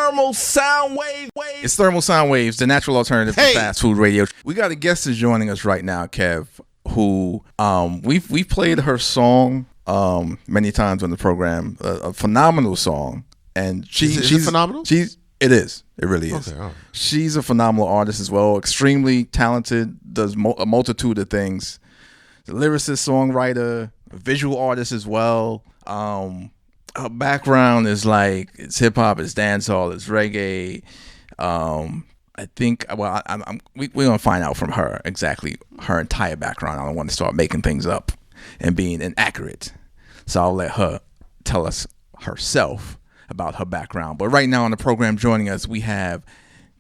Thermal Sound Wave. It's Thermal Sound Waves, the natural alternative to fast food radio. We got a guest that's joining us right now, Kev, who we've played her song many times on the program. A phenomenal song, and she's phenomenal. It really is. Okay, right. She's a phenomenal artist as well. Extremely talented. Does a multitude of things. The lyricist, songwriter, a visual artist as well. Her background is like it's hip hop, it's dancehall, it's reggae. I think we're gonna find out from her exactly her entire background. I don't want to start making things up and being inaccurate, so I'll let her tell us herself about her background. But right now on the program, joining us, we have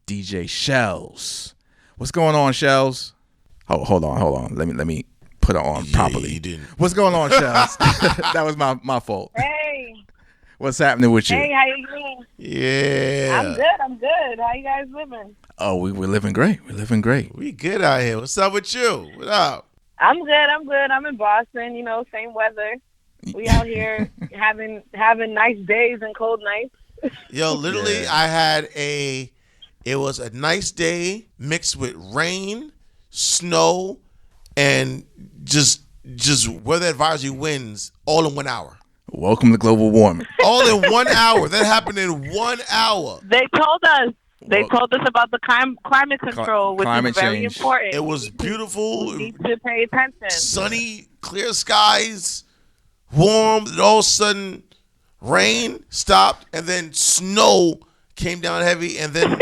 DJ Shellz. What's going on, Shellz? Oh, hold on. Let me put her on properly. You didn't. What's going on, Shellz? That was my fault. Hey. What's happening with you? Hey, how you doing? Yeah. I'm good. How you guys living? Oh, we're living great. We good out here. What's up with you? What up? I'm good. I'm in Boston, same weather. We out here having nice days and cold nights. Yo, literally, yeah. It was a nice day mixed with rain, snow, and just weather advisory winds all in 1 hour. Welcome to global warming. All in 1 hour. That happened in 1 hour. They told us. They told us about the climate control, which is very important. It was beautiful. We need to pay attention. Sunny, clear skies, warm. And all of a sudden, rain stopped, and then snow came down heavy, and then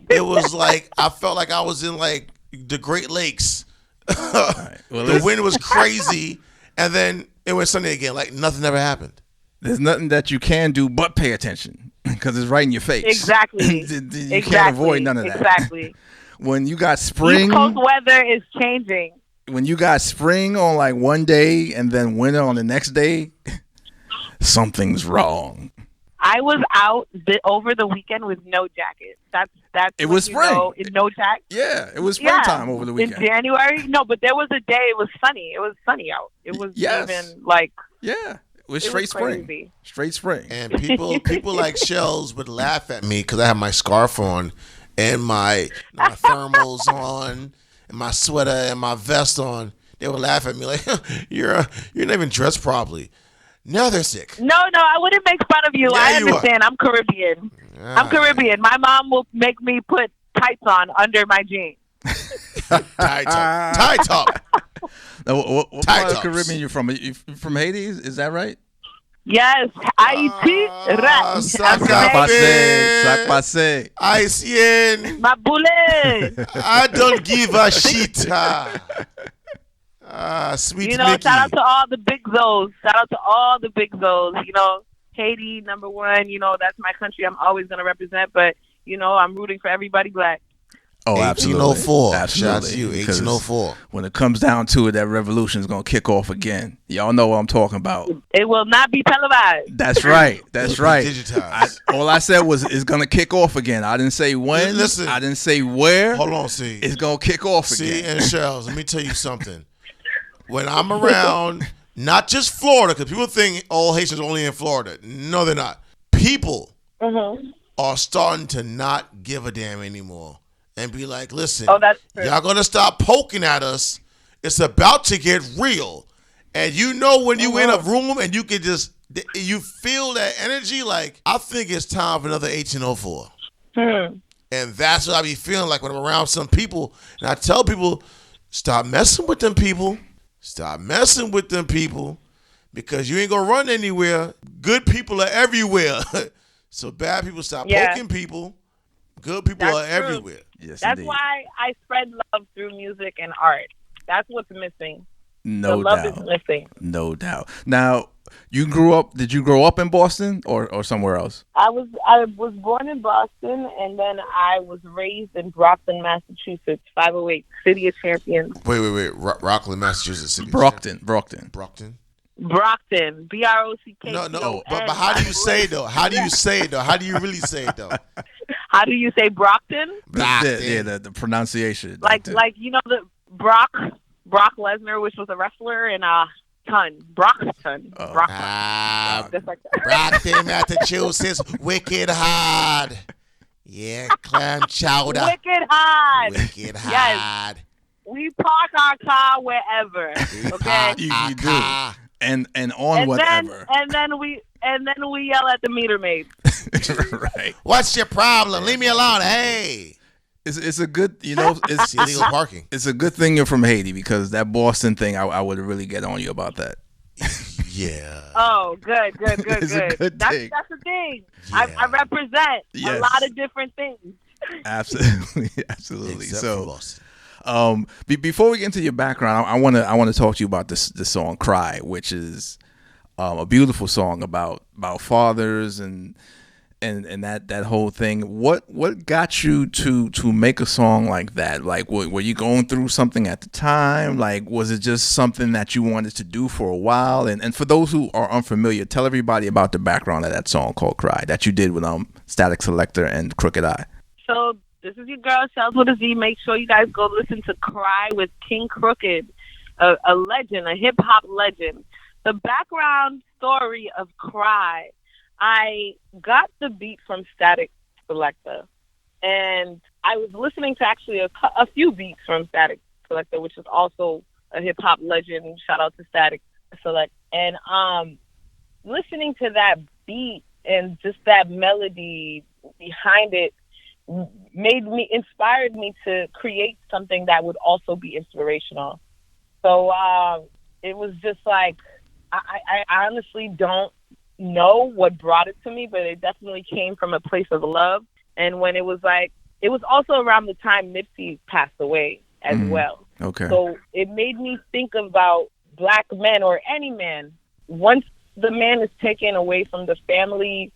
it was like I felt like I was in like the Great Lakes. Right. Well, the wind was crazy, and then it went sunny again, like nothing ever happened. There's nothing that you can do but pay attention because it's right in your face. Exactly. You can't avoid none of that. Exactly. When you got spring, East Coast weather is changing. When you got spring on like one day and then winter on the next day, something's wrong. I was out over the weekend with no jacket. That's it was spring. No jacket. Yeah, it was springtime over the weekend. In January? No, but there was a day it was sunny. It was sunny out. It was even like it was straight spring. Straight spring. And people like Shellz would laugh at me because I have my scarf on and my thermals on and my sweater and my vest on. They would laugh at me like you're not even dressed properly. Now they're sick. No, I wouldn't make fun of you. Yeah, I understand. I'm Caribbean. I'm Caribbean. My mom will make me put tights on under my jeans. Tight top. What part of the Caribbean you from? You from Haiti? Is that right? Yes. Haiti. Sac passé. Haitien. Ma boule. I don't give a shit. Sweet Mickey. Shout out to all the big Zoes. Haiti, number one. That's my country. I'm always going to represent. But, I'm rooting for everybody black. Oh, absolutely. 1804. Shout out to you. 1804. When it comes down to it, that revolution is going to kick off again. Y'all know what I'm talking about. It will not be televised. That's right. Digitized. All I said was it's going to kick off again. I didn't say when. Listen. I didn't say where. Hold on, see. It's going to kick off again. See, and Shellz, let me tell you something. When I'm around, not just Florida, because people think all Haitians are only in Florida. No, they're not. People are starting to not give a damn anymore and be like, listen, y'all going to stop poking at us. It's about to get real. And when you in a room and you can you feel that energy, like, I think it's time for another 1804. And that's what I be feeling like when I'm around some people. And I tell people, stop messing with them people. Stop messing with them people because you ain't going to run anywhere. Good people are everywhere. So bad people stop poking people. Good people are everywhere. Yes, that's indeed. why I spread love through music and art. That's what's missing. No doubt. Love is missing. No doubt. Now, did you grow up in Boston or somewhere else? I was born in Boston, and then I was raised in Brockton, Massachusetts, 508, City of Champions. Wait. Rockland, Massachusetts. City Brockton. Brockton, B-R-O-C-K. No. But how do you say it, though? How do you really say it, though? How do you say Brockton? Yeah, the pronunciation. Like the Brock Lesnar, which was a wrestler, and Brockton. Brockton, Massachusetts, wicked hard. Yeah, clam chowder. Wicked hot. Wicked hot. Yes. We park our car wherever. Okay. You do. And on whatever. And then we yell at the meter maid. Right. What's your problem? Leave me alone. Hey. It's a good, it's illegal parking. It's a good thing you're from Haiti, because that Boston thing, I would really get on you about that. Yeah. Oh, good. It's a good thing. That's the thing. Yeah. I represent a lot of different things. Absolutely. Except So, for Boston. before we get into your background, I want to talk to you about this song "Cry," which is a beautiful song about fathers and that whole thing. What got you to make a song like that? Like, were you going through something at the time? Like, was it just something that you wanted to do for a while? And for those who are unfamiliar, tell everybody about the background of that song called "Cry" that you did with Static Selector and Crooked I. So this is your girl, Shellz with a Z. Make sure you guys go listen to "Cry" with King Crooked, a legend, a hip hop legend. The background story of "Cry." I got the beat from Static Selector, and I was listening to actually a few beats from Static Selector, which is also a hip hop legend. Shout out to Static Select. And listening to that beat and just that melody behind it inspired me to create something that would also be inspirational. So it was just like, I honestly don't know what brought it to me, but it definitely came from a place of love. And when it was also around the time Nipsey passed away as well. Okay. So it made me think about Black men, or any man. Once the man is taken away from the family,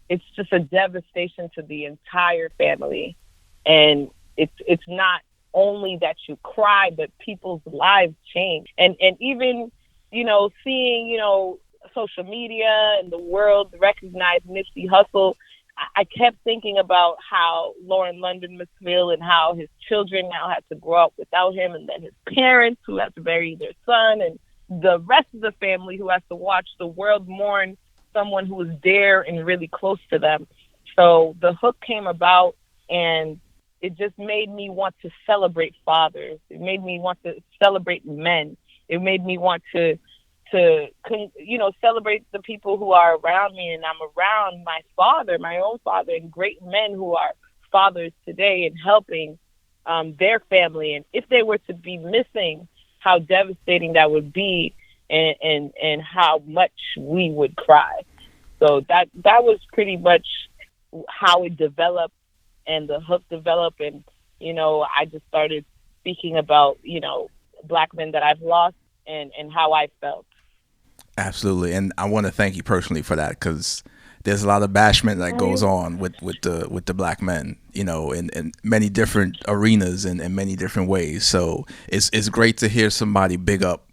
it's just a devastation to the entire family. And it's not only that you cry, but people's lives change. And even, seeing, social media and the world recognize Nipsey Hussle, I kept thinking about how Lauren London must feel, and how his children now had to grow up without him, and then his parents who have to bury their son, and the rest of the family who has to watch the world mourn someone who was there and really close to them. So the hook came about, and it just made me want to celebrate fathers. It made me want to celebrate men. It made me want to celebrate the people who are around me, and I'm around my father, my own father, and great men who are fathers today, and helping their family. And if they were to be missing, how devastating that would be, and how much we would cry. So that was pretty much how it developed, and the hook developed. And, I just started speaking about, Black men that I've lost, and how I felt. Absolutely. And I want to thank you personally for that, because there's a lot of bashment that goes on with the Black men, in many different arenas and in many different ways. So it's great to hear somebody big up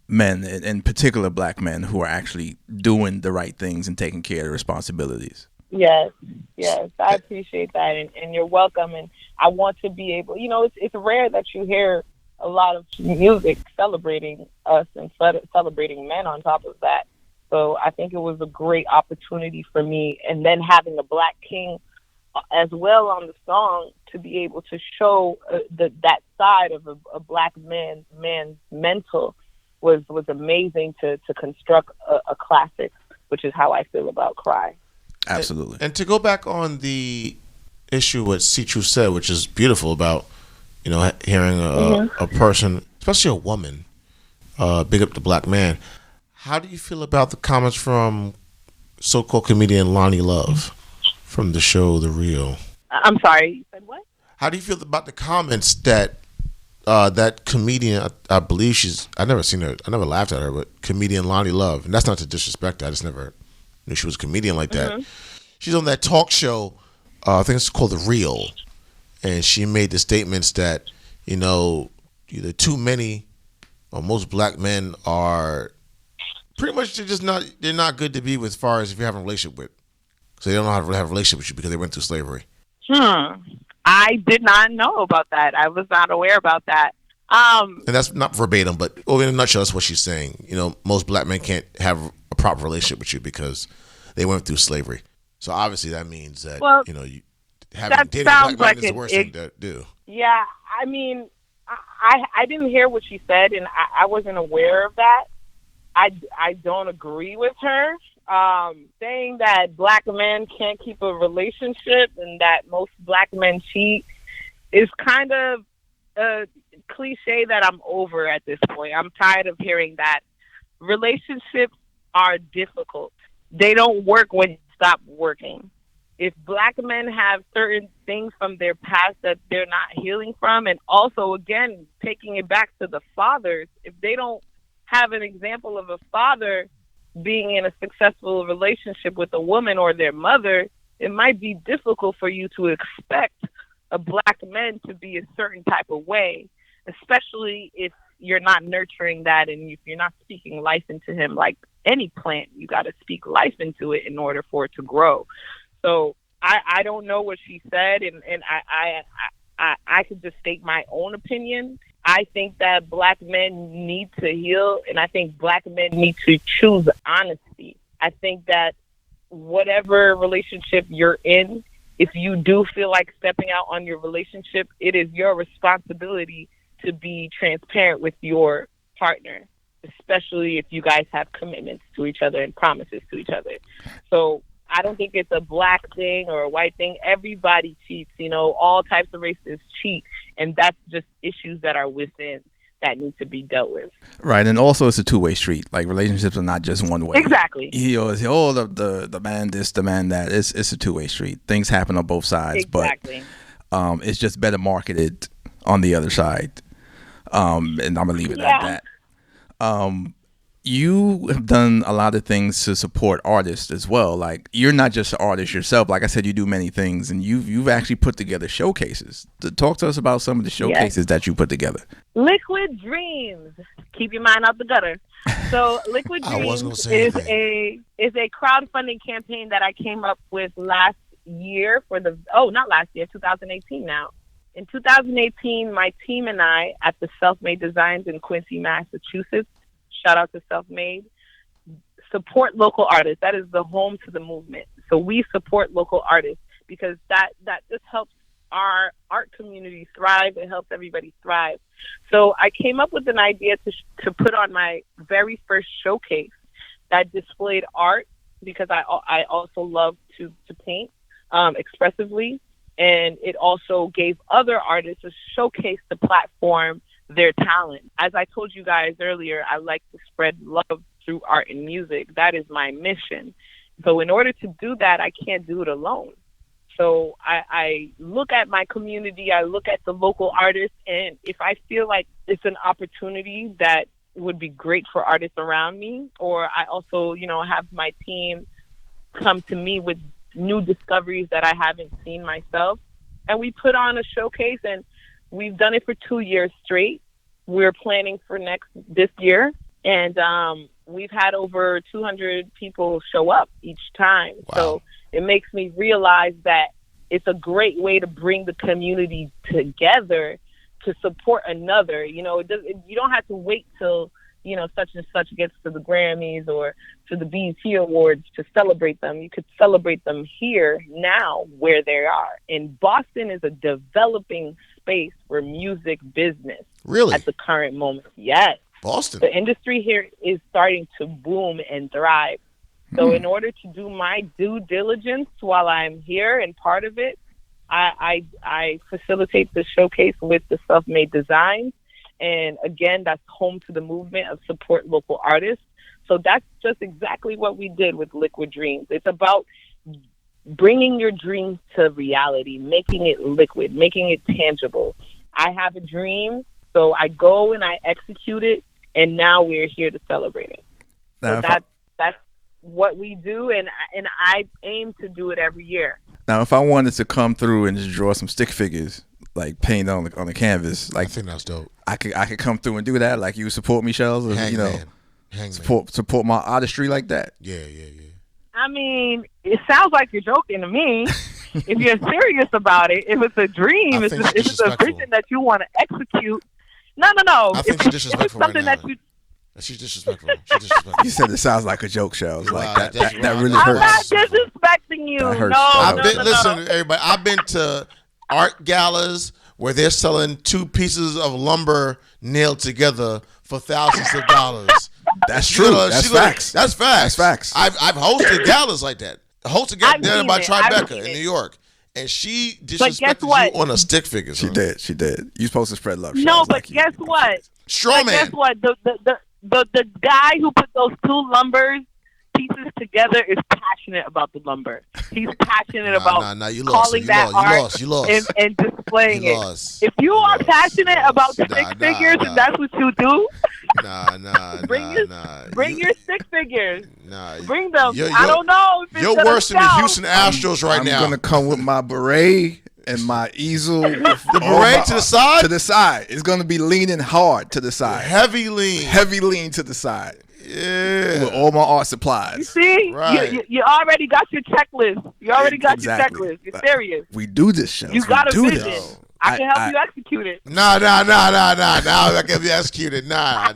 men, in particular Black men, who are actually doing the right things and taking care of their responsibilities. Yes, I appreciate that, and you're welcome. And I want to be able, it's rare that you hear a lot of music celebrating us and celebrating men on top of that. So I think it was a great opportunity for me. And then having a Black king as well on the song, to be able to show that side of a Black man's mental was amazing to construct a classic, which is how I feel about "Cry." Absolutely. And to go back on the issue what C.Truth said, which is beautiful, about hearing a person, especially a woman, big up the Black man. How do you feel about the comments from so-called comedian Lonnie Love from the show The Real? I'm sorry, you said what? How do you feel about the comments that that comedian, I believe I never seen her, I never laughed at her, but comedian Lonnie Love, and that's not to disrespect her, I just never knew she was a comedian like that. She's on that talk show, I think it's called The Real, and she made the statements that, either too many or most Black men are pretty much, they're not good to be with, as far as if you're having a relationship with. So they don't know how to have a relationship with you because they went through slavery. I did not know about that. I was not aware about that. And that's not verbatim, but in a nutshell, that's what she's saying. Most Black men can't have a proper relationship with you because they went through slavery. So obviously that means that, having dated a black man is the worst thing to do. Yeah, I mean, I didn't hear what she said, and I wasn't aware of that. I don't agree with her. Saying that black men can't keep a relationship and that most black men cheat is kind of a cliche that I'm over at this point. I'm tired of hearing that. Relationships are difficult. They don't work when you stop working. If black men have certain things from their past that they're not healing from, and also, again, taking it back to the fathers, if they don't have an example of a father being in a successful relationship with a woman or their mother, it might be difficult for you to expect a black man to be a certain type of way, especially if you're not nurturing that and if you're not speaking life into him. Like any plant, you got to speak life into it in order for it to grow. So I don't know what she said, and I could just state my own opinion. I think that black men need to heal, and I think black men need to choose honesty. I think that whatever relationship you're in, if you do feel like stepping out on your relationship, it is your responsibility to be transparent with your partner, especially if you guys have commitments to each other and promises to each other. So I don't think it's a black thing or a white thing. Everybody cheats, all types of races cheat. And that's just issues that are within that need to be dealt with. Right. And also it's a two-way street. Like relationships are not just one way. Exactly. The man this, the man that. It's a two-way street. Things happen on both sides. Exactly. But it's just better marketed on the other side. And I'm going to leave it at that. You have done a lot of things to support artists as well. Like you're not just an artist yourself. Like I said, you do many things, and you've actually put together showcases. Talk to us about some of the showcases that you put together. Liquid Dreams. Keep your mind out the gutter. So Liquid Dreams is a crowdfunding campaign that I came up with last year 2018 now. In 2018, my team and I at the Self-Made Designs in Quincy, Massachusetts, shout out to Self-Made, support local artists. That is the home to the movement. So we support local artists because that just helps our art community thrive. It helps everybody thrive. So I came up with an idea to put on my very first showcase that displayed art, because I also love to paint expressively. And it also gave other artists a showcase to platform their talent. As I told you guys earlier, I like to spread love through art and music. That is my mission. So in order to do that, I can't do it alone. So I look at my community, I look at the local artists, and if I feel like it's an opportunity that would be great for artists around me, or I also, have my team come to me with new discoveries that I haven't seen myself, and we put on a showcase, and we've done it for 2 years straight. We're planning for this year, and we've had over 200 people show up each time. Wow. So it makes me realize that it's a great way to bring the community together to support another. You don't have to wait till such and such gets to the Grammys or to the BET Awards to celebrate them. You could celebrate them here, now, where they are. And Boston is a developing space for music business. Really? At the current moment. Yes. Boston. The industry here is starting to boom and thrive. So in order to do my due diligence while I'm here and part of it, I facilitate the showcase with the Self-Made Designs. And again, that's home to the movement of support local artists. So that's just exactly what we did with Liquid Dreams. It's about bringing your dreams to reality, making it liquid, making it tangible. I have a dream, so I go and I execute it, and now we're here to celebrate it. So that's what we do, and I aim to do it every year. Now, if I wanted to come through and just draw some stick figures, like paint on the canvas, like I think that's dope. I could come through and do that. Like you support me, Shellz, support my artistry like that. Yeah. I mean, it sounds like you're joking to me. If you're serious about it, if it's a dream, if it's a vision that you want to execute. No. I think it's disrespectful right now. She's disrespectful. You said it sounds like a joke, Shellz. Like Wow, that really I'm hurts. not disrespecting you. That hurts. No. Listen, everybody. I've been to art galas where they're selling 2 pieces of lumber nailed together for thousands of dollars. That's true. That's facts. That's facts. That's facts. I've hosted galas like that. Hosted gala down by Tribeca in it. New York. And she guess disrespected what? you on a stick figure. She did. You're supposed to spread love. No, Shellz, but like guess what? Straw man. Guess what? The guy who put those 2 lumbers pieces together is passionate about the lumber. He's passionate about calling that art and displaying it. If you are passionate about stick figures and that's what you do, bring your stick figures. Bring them. I don't know if it's you're worse than the Houston Astros right now. I'm gonna come with my beret and my easel. The beret to the side? To the side. It's gonna be leaning hard to the side. Heavy lean to the side. Yeah. With all my art supplies. You see? Right. You already got your checklist. You already got your checklist. You're serious. We do this, Shellz. You got a do vision. this. I can help you execute it. Nah. Now I can be executed. Nah.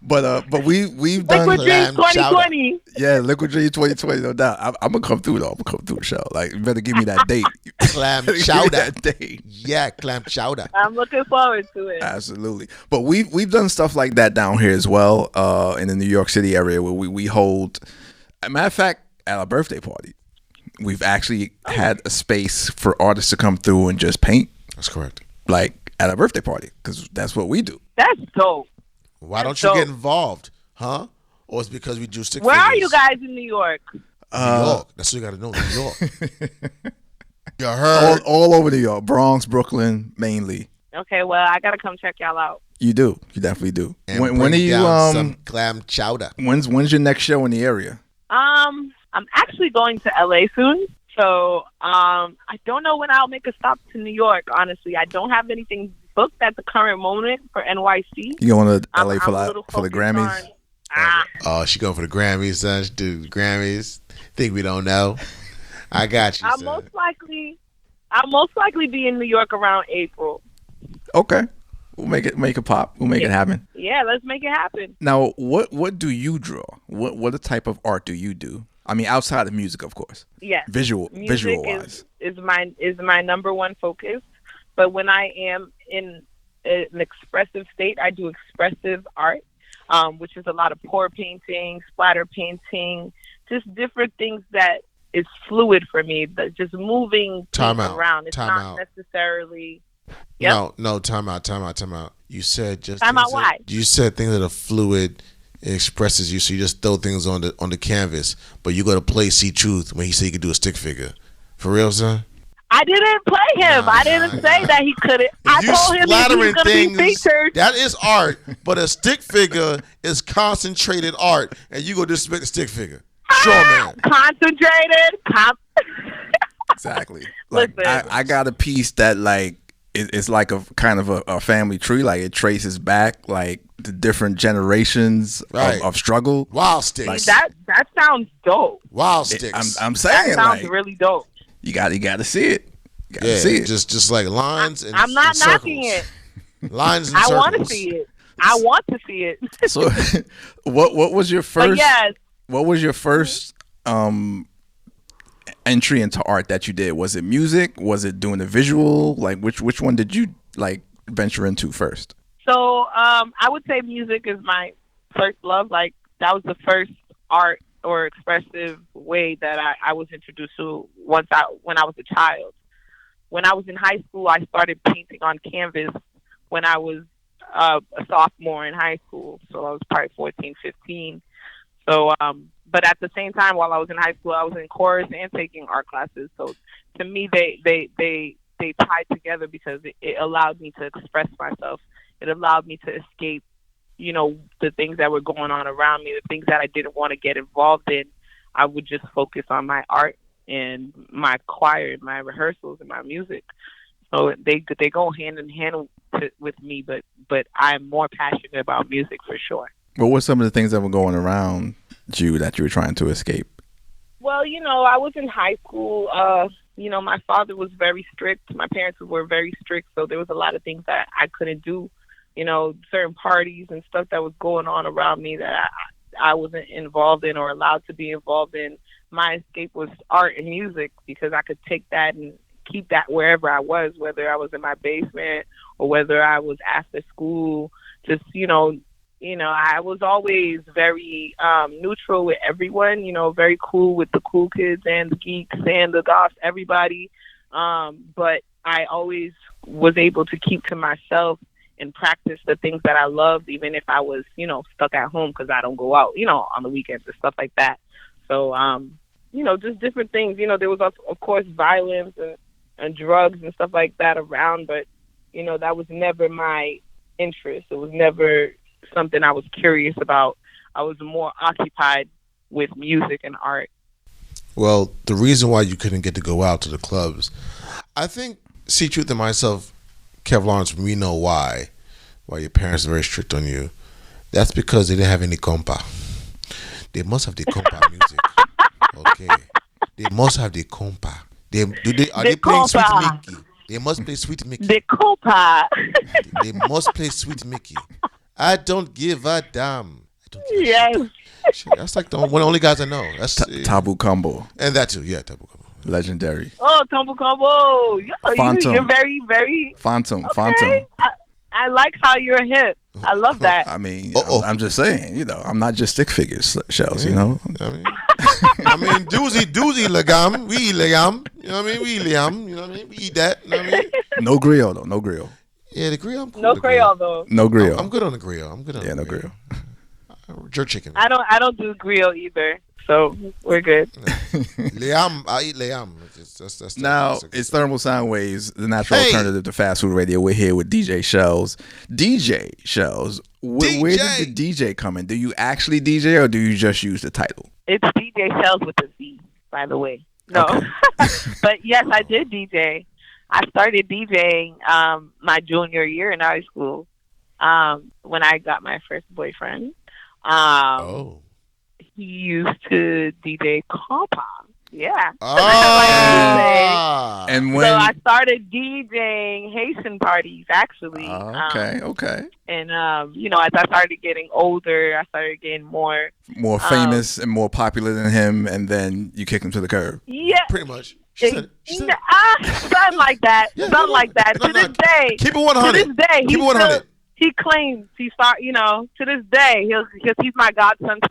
But we've done Liquid Dreams 2020. Yeah, Liquid Dreams 2020, no doubt. I'm gonna come through though. I'm gonna come through, Shell. Like, you better give me that date. Clam chowder. That date. Yeah, clam chowder. I'm looking forward to it. Absolutely. But we've done stuff like that down here as well, in the New York City area where we hold. As a matter of fact, at our birthday party, we've actually had a space for artists to come through and just paint. That's correct. Like at a birthday party, because that's what we do. That's dope. Why don't you get involved, huh? Or it's because we do stick Where figures? are you guys in New York? New York. That's what you got to know. New York. You heard? All over New York, Bronx, Brooklyn, mainly. Okay, well, I gotta come check y'all out. You do. You definitely do. And when are you? Some clam chowder. When's your next show in the area? I'm actually going to LA soon, so I don't know when I'll make a stop to New York. Honestly, I don't have anything booked at the current moment for NYC. You going to LA for the Grammys? Oh, she going for the Grammys, son. She do the Grammys. Think we don't know? I got you. I'll most likely be in New York around April. Okay, we'll make it pop. We'll make it happen. Yeah, let's make it happen. Now, what do you draw? What type of art do you do? I mean, outside of music, of course. Yes. Visual wise is my number one focus. But when I am in an expressive state, I do expressive art, which is a lot of pour painting, splatter painting, just different things that is fluid for me, but just moving around. It's not necessarily. Yep. No, time out. You said just time out. Why? You said things that are fluid. It expresses you, so you just throw things on the canvas. But you got to play C.Truth when he said he could do a stick figure. For real, son? I didn't play him. I didn't say that he couldn't. I told him he was going to be featured. That is art, but a stick figure is concentrated art, and you go disrespect the stick figure. Sure, man. Concentrated. Exactly. Like, I got a piece that like it's like a kind of a family tree. Like it traces back like the different generations of struggle. Wild sticks. Like, that sounds dope. Wild sticks. I'm saying that sounds really dope. You got to see it. You got to see it. Just like lines and I'm not and knocking it. Lines and I circles. want to see it. I want to see it. So, what was your first? Yes. What was your first entry into art that you did? Was it music? Was it doing the visual? Like which one did you like venture into first? So I would say music is my first love. Like that was the first art or expressive way that I was introduced to when I was a child. When I was in high school, I started painting on canvas when I was a sophomore in high school. So I was probably 14, 15. So, but at the same time, while I was in high school, I was in chorus and taking art classes. So to me, they tied together because it allowed me to express myself. It allowed me to escape, the things that were going on around me, the things that I didn't want to get involved in. I would just focus on my art and my choir and my rehearsals and my music. So they go hand in hand with me, but I'm more passionate about music for sure. What were some of the things that were going around you that you were trying to escape? Well, I was in high school. My father was very strict. My parents were very strict, so there was a lot of things that I couldn't do certain parties and stuff that was going on around me that I wasn't involved in or allowed to be involved in. My escape was art and music, because I could take that and keep that wherever I was, whether I was in my basement or whether I was after school. Just, I was always very neutral with everyone, very cool with the cool kids and the geeks and the goths, everybody. But I always was able to keep to myself and practice the things that I loved, even if I was, stuck at home because I don't go out, on the weekends and stuff like that. So, just different things. There was, of course, violence and drugs and stuff like that around, but, that was never my interest. It was never something I was curious about. I was more occupied with music and art. Well, the reason why you couldn't get to go out to the clubs, I think C.Truth and myself, Kev Lawrence, we know why your parents are very strict on you. That's because they didn't have any compa. They must have the compa music. Okay. They must have the compa. Are they playing Sweet Mickey? They must play Sweet Mickey. The compa. They must play Sweet Mickey. I don't give a damn. Yes. That's like one of the only guys I know. That's Tabu Combo. And that too. Yeah, Tabu Combo. Legendary. Oh, Tabu Combo. You're very, very... Phantom. Okay. Phantom. I like how you're hip. I love that. I mean, I'm just saying, I'm not just stick figures, Shellz, I mean, doozy legam, we legam. You know what I mean? We legam. You know what I mean? We eat that. You know what I mean? No grill, though. No grill. Yeah, the grill, I'm cool. No grill, though. No grill. I'm good on the grill. I'm good on no grill. Jerk chicken. I don't do grill either, so we're good. Liam, I eat liam. Now, it's Thermal Sound Waves, the natural alternative to fast food radio. We're here with DJ Shellz. DJ Shellz, where did the DJ come in? Do you actually DJ or do you just use the title? It's DJ Shellz with a Z, by the way. No. Okay. But yes, I did DJ. I started DJing my junior year in high school when I got my first boyfriend. He used to DJ compa. Yeah. And so I started DJing Haitian parties, actually. Okay. And, as I started getting older, I started getting more famous and more popular than him, and then you kick him to the curb. Yeah. Pretty much. She said, something like that. Yeah, something like that. To this day. Keep it 100. To this day. Keep it 100. He claims to this day, he's my godson's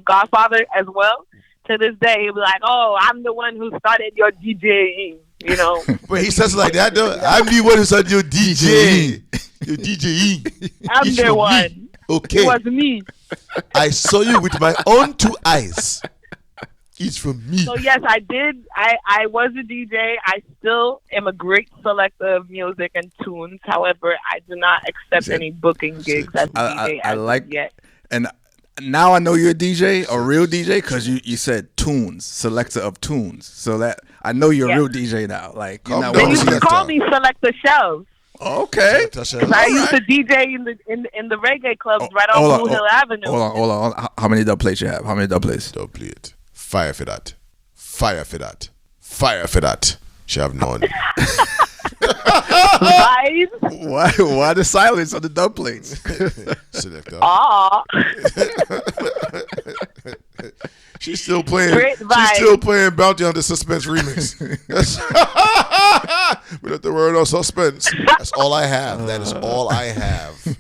godfather as well. To this day, he'll be like, "Oh, I'm the one who started your DJing," But he says it like that, though. I'm the one who started your DJing. Your DJing. I'm the one. Okay. It was me. I saw you with my own two eyes. It's from me. So yes, I did. I was a DJ. I still am a great selector of music and tunes. However, I do not accept any booking gigs as a DJ as of yet. And now I know you're a DJ, a real DJ, because you said tunes, selector of tunes. So that I know you're a real DJ now. Like you're not they used to call me Selector Shellz. Okay. I used to DJ in the reggae clubs right on Blue Hill Avenue. Hold on. How many dub plates you have? How many dub plates? Dub plate. Fire for that. Fire for that. Fire for that. She have none. Why the silence on the dub plates? Selector. She's still playing. She's still playing Bounty on the Suspense remix. Without the word of suspense. That's all I have. That is all I have.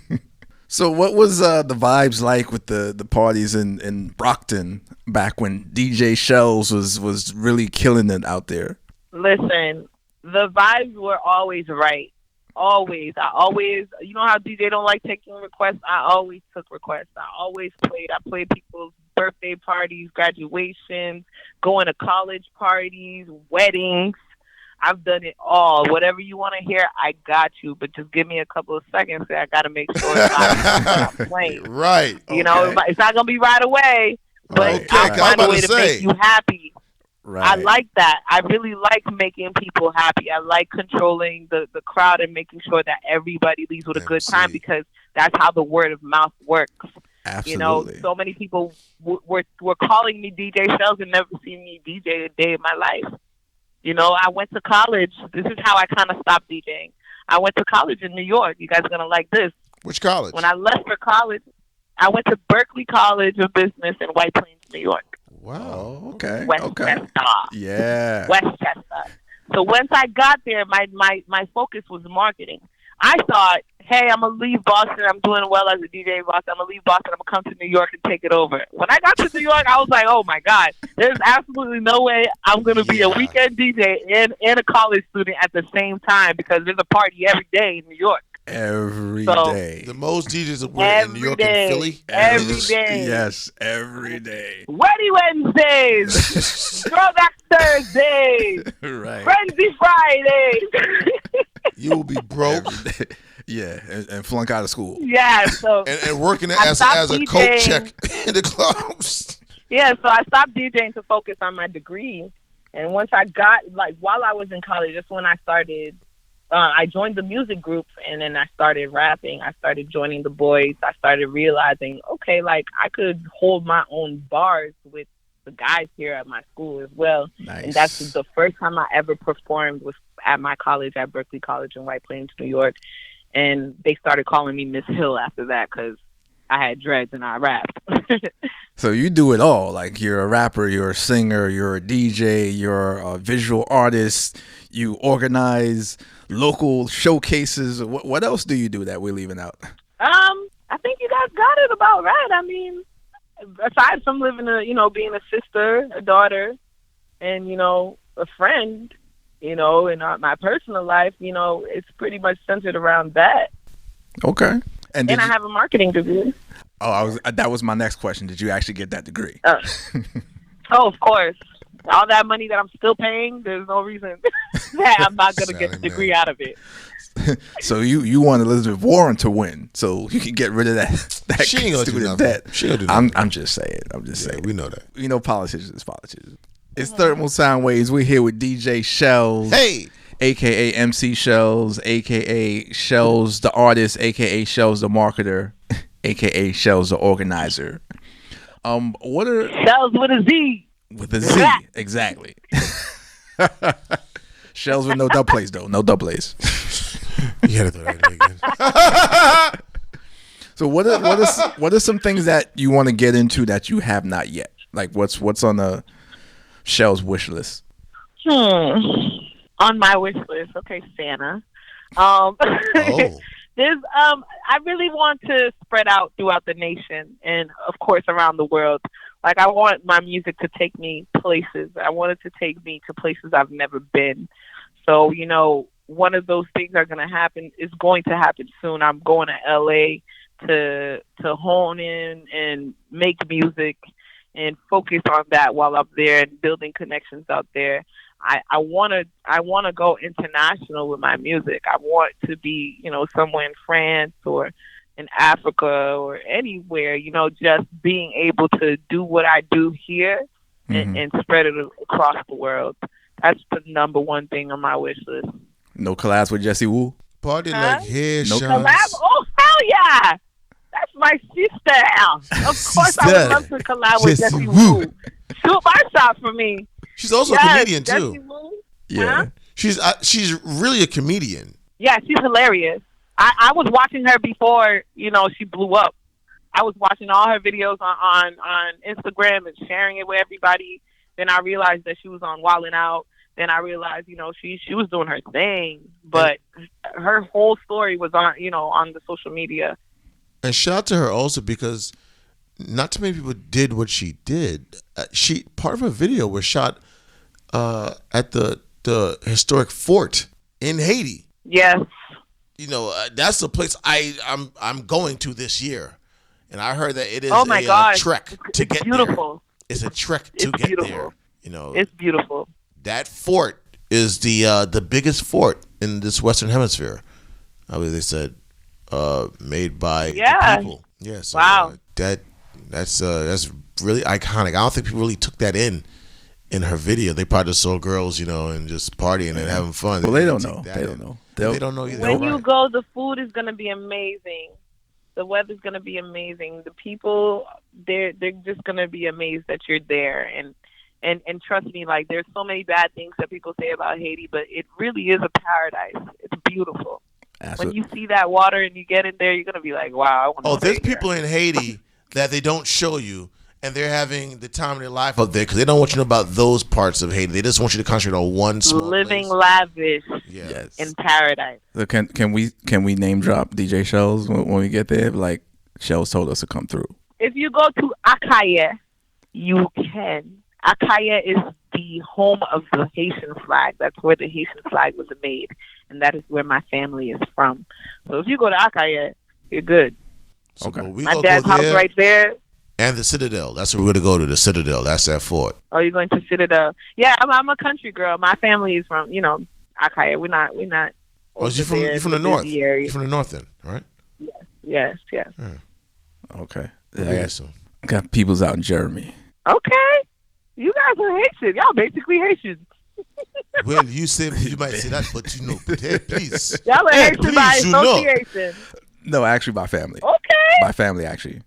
So what was the vibes like with the parties in Brockton back when DJ Shellz was really killing it out there? Listen, the vibes were always right. Always. You know how DJ don't like taking requests? I always took requests. I always played. I played people's birthday parties, graduations, going to college parties, weddings. I've done it all. Whatever you want to hear, I got you. But just give me a couple of seconds. I got to make sure it's not playing. Right. You know, it's not going to be right away. But I'll find a way to make you happy. Right. I like that. I really like making people happy. I like controlling the crowd and making sure that everybody leaves with a good time, because that's how the word of mouth works. Absolutely. You know, so many people were calling me DJ Shellz and never seen me DJ a day in my life. You know, I went to college. This is how I kind of stopped DJing. I went to college in New York. You guys are going to like this. Which college? When I left for college, I went to Berkeley College of Business in White Plains, New York. Wow. Oh, okay. Westchester. Yeah. Westchester. So once I got there, my focus was marketing. I thought, hey, I'm going to leave Boston. I'm doing well as a DJ in Boston. I'm going to leave Boston. I'm going to come to New York and take it over. When I got to New York, I was like, oh, my God. There's absolutely no way I'm going to be a weekend DJ and a college student at the same time because there's a party every day in New York. Every day. The most DJs are in New York and Philly. Every day. Yes, every day. Ready Wednesdays. Throwback Thursdays. Right. Frenzy Fridays. You will be broke. Yeah, and flunk out of school. Yeah, so and working as a coat check in the clubs. Yeah, so I stopped DJing to focus on my degree. And once I got, while I was in college, that's when I started. I joined the music group, and then I started rapping. I started joining the boys. I started realizing, okay, I could hold my own bars with the guys here at my school as well. Nice. And that's the first time I ever performed was at my college, at Berkeley College in White Plains, New York. And they started calling me Miss Hill after that because I had dreads and I rapped. So you do it all. You're a rapper, you're a singer, you're a DJ, you're a visual artist. You organize local showcases. What else do you do that we're leaving out? I think you guys got it about right. I mean, aside from living being a sister, a daughter, and, a friend, in my personal life, it's pretty much centered around that. Okay. And I have a marketing degree. Oh, that was my next question. Did you actually get that degree? Oh, of course. All that money that I'm still paying, there's no reason that I'm not going to get the degree out of it. So you want Elizabeth Warren to win, so you can get rid of that she ain't gonna student do debt. She gonna do nothing. I'm just saying. We know that. Politicians. It's Thermal Sound Waves. We're here with DJ Shellz. Hey. AKA MC Shellz, AKA Shellz the artist, AKA Shellz the marketer, AKA Shellz the organizer. What are Shellz with a Z? With a Z, exactly. Shellz with no dub plays though, no dub plays. You gotta throw that again. So what are some things that you want to get into that you have not yet? What's on the Shellz wish list? On my wish list, okay, Santa. There's I really want to spread out throughout the nation and of course around the world. I want my music to take me places. I want it to take me to places I've never been. So, one of those things is going to happen soon. I'm going to LA to hone in and make music and focus on that while I'm there and building connections out there. I want to go international with my music. I want to be, somewhere in France or in Africa or anywhere, just being able to do what I do here and spread it across the world. That's the number one thing on my wish list. No collabs with Jessie Woo? Party like here, no collab? Oh, hell yeah! That's my sister. Of course I would love to collab with Jessie Woo. Shoot my shot for me. She's also a comedian too. Jessie Woo. Yeah. Huh? She's really a comedian. Yeah, she's hilarious. I was watching her before, she blew up. I was watching all her videos on Instagram and sharing it with everybody. Then I realized that she was on Wildin' Out. Then I realized, she was doing her thing, but her whole story was on, on the social media. And shout out to her also because not too many people did what she did. Part of her video was shot at the historic fort in Haiti. Yes. That's the place I'm going to this year, and I heard that it is trek to get beautiful. There. It's a trek to get beautiful. there. It's beautiful. That fort is the biggest fort in this Western Hemisphere. I believe they said made by the people. Yeah. So, wow. That's really iconic. I don't think people really took that in her video. They probably just saw girls, and just partying and having fun. Well, they don't know. They don't know. They don't know either. When you go, the food is going to be amazing. The weather's going to be amazing. The people, they're just going to be amazed that you're there. And trust me, there's so many bad things that people say about Haiti, but it really is a paradise. It's beautiful. When you see that water and you get in there, you're gonna be like, wow, I want to. Oh, there's people in Haiti that they don't show you, and they're having the time of their life up there because they don't want you to know about those parts of Haiti. They just want you to concentrate on one small living place. lavish Yes. in paradise. So can we name drop DJ Shellz when we get there? Like Shellz told us to come through. If you go to Akaye, you can. Akaye is the home of the Haitian flag. That's where the Haitian flag was made, and that is where my family is from. So if you go to Akaye, you're good. So okay. My dad's house right there. And the Citadel. That's where we're going to go to, the Citadel. That's that fort. Oh, you're going to Citadel. Yeah, I'm a country girl. My family is from, Akaye. We're not. Oh, you're from the north. You're from the north then, all right? Yes. Yeah. Okay. Yeah, so. Got peoples out in Jeremy. Okay. You guys are Haitian. Y'all basically Haitian. Well, you might say that, but hey, please. Y'all are Haitian by association. No, actually by family. Okay. By family, actually.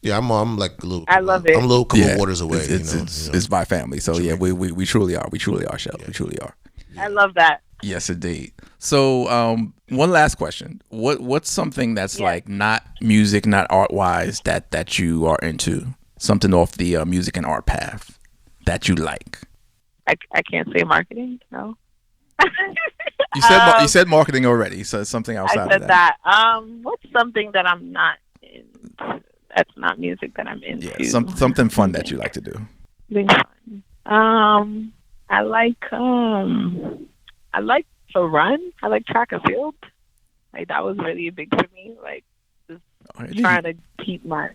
Yeah, I'm like a little. I love it. I'm a little couple waters away. It's by family. So yeah, we truly are. We truly are, Shellz. Yeah. We truly are. I love that. Yes, indeed. So, one last question. What's something that's like not music, not art wise that you are into? Something off the music and art path that you like. I can't say marketing. No. You said marketing already. So it's something outside I said of that. What's something that I'm not into? That's not music that I'm into. Yeah, something fun that you like to do. I like to run. I like track and field. Like that was really big for me. Like just trying to keep my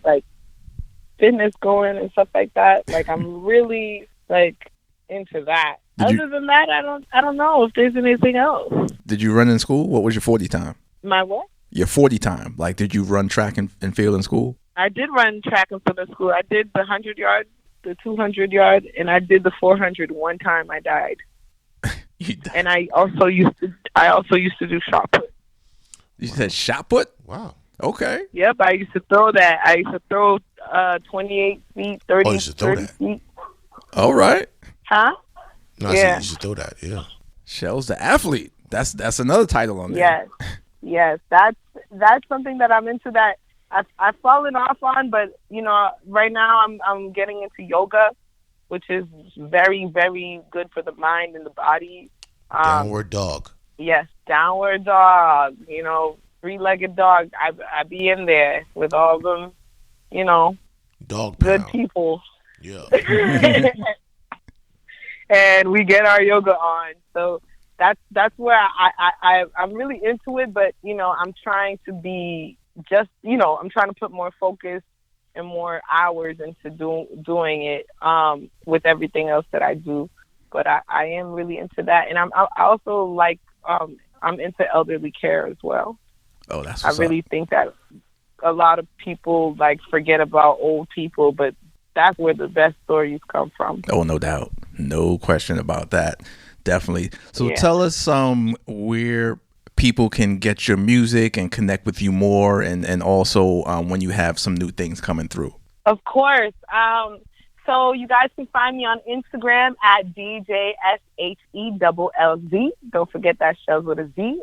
fitness going and stuff like that. Like I'm really into that. Other than that, I don't know if there's anything else. Did you run in school? What was your 40 time? My what? Your 40 time. Like, did you run track and field in school? I did run track and field in school. I did the 100 yard, the 200 yard, and I did the 400 one time. I died. You died. And I also used to do shot put. You said shot put? Wow. Okay. Yep, I used to throw that. I used to throw 28 feet, 30, you used to throw 30 that. feet. All right. Huh? No, Yeah. you should throw that. Yeah. Shellz the athlete. That's another title on there. Yes. That's something that I'm into that I've fallen off on, but right now I'm getting into yoga, which is very, very good for the mind and the body. Downward dog. Yes, downward dog. Three-legged dog. I be in there with all them, Dog good pound. people. Yeah. And we get our yoga on. So that's where I'm really into it, but I'm trying to be I'm trying to put more focus and more hours into doing it with everything else that I do. But I am really into that, and I also like I'm into elderly care as well. Oh, that's I really think that a lot of people forget about old people, but that's where the best stories come from. Oh, no doubt. No question about that. Definitely. So tell us where people can get your music and connect with you more, and also when you have some new things coming through. Of course. So you guys can find me on Instagram at DJ SHELLZ. Don't forget that Shellz with a Z.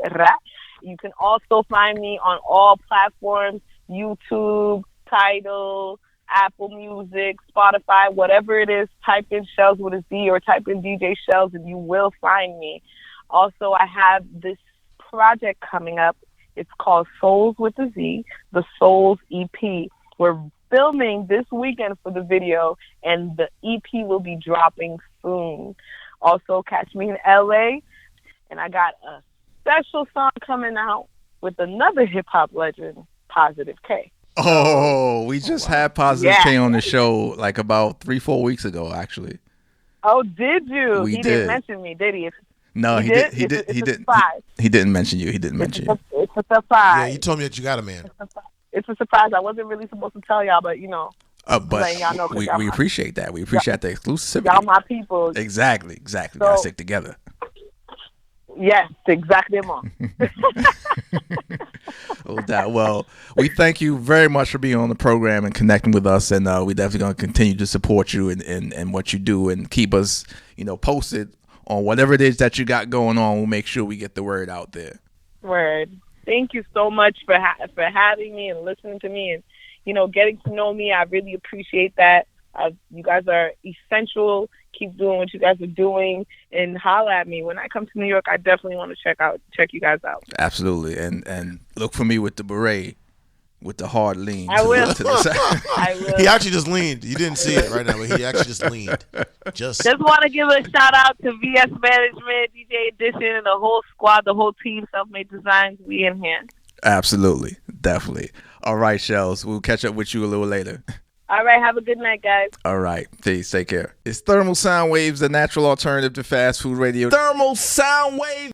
You can also find me on all platforms, YouTube, Tidal, Apple Music, Spotify, whatever it is. Type in Shellz with a Z or type in DJ Shellz and you will find me. Also, I have this project coming up. It's called Souls with a Z, the Souls EP. We're filming this weekend for the video, and the EP will be dropping soon. Also, catch me in LA, and I got a special song coming out with another hip-hop legend, Positive K. Oh, we just had Positive K on the show about 3-4 weeks ago, actually. Oh, did you? He didn't mention me, did he? No, he didn't. He didn't mention you. It's a surprise. Yeah, you told me that you got a man. It's a surprise. I wasn't really supposed to tell y'all, but but y'all know, we appreciate that. We appreciate the exclusivity. Y'all my people. Exactly. So, gotta stick together. Yes, exactly. No doubt. Well, we thank you very much for being on the program and connecting with us, and we definitely going to continue to support you in what you do and keep us, posted on whatever it is that you got going on. We'll make sure we get the word out there. Word. Thank you so much for having me and listening to me and, you know, getting to know me. I really appreciate that. You guys are essential. Keep doing what you guys are doing and holler at me. When I come to New York, I definitely want to check you guys out. Absolutely. And look for me with the beret. With the hard lean. I will. To the side. I will. He actually just leaned. You didn't see it right now, but he actually just leaned. Just want to give a shout out to VS Management, DJ Edition, and the whole squad, the whole team, Self-Made Designs. We in here. Absolutely. Definitely. All right, Shellz. We'll catch up with you a little later. All right. Have a good night, guys. All right. Peace. Take care. It's Thermal Sound Waves, the natural alternative to fast food radio. Thermal Sound Wave.